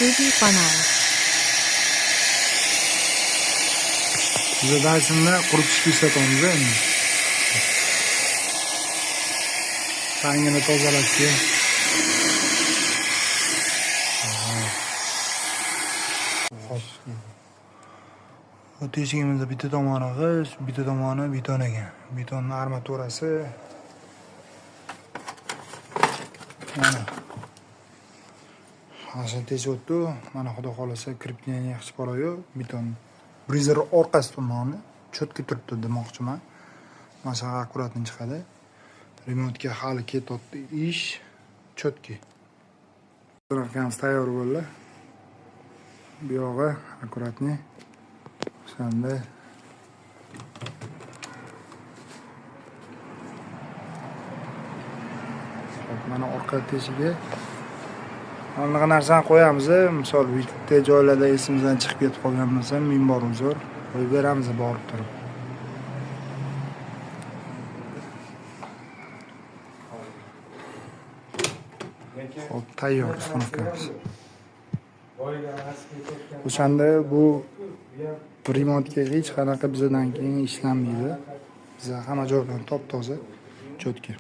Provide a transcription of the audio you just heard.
Ruby Funnel. Biz Dyson'da quritishga ishlatamiz endi. Tangini tozalashga. Hop. Teshigimizda bitta tomoni g'isht, bitta tomoni beton ekan. Betonning armaturasi mana. Hozir teshib o'tdi. Mana xudo xolasa kirpikni yaxshi qarayo, beton. Brizer orqasi tomoni cho'tki turibdi demoqchiman. Mana shu akkuratni chiqadi. Remontga hali ketyapti ish. Cho'tki. Tarafimiz tayyor bo'ldi. Bu yog'i akkuratni shunday. Mana orqa teshiga aniq narsani qo'yamiz. Misol bitta joylarda esimizdan chiqib ketib qolgan bo'lsa, minbor uzr qo'yib beramiz borib turib. Hop, tayyor uстановkamiz. O'shanda bu remontga hech qanaqa bizdan keyin ishlanmaydi. Biz hamma joydan top-toza, cho'tki.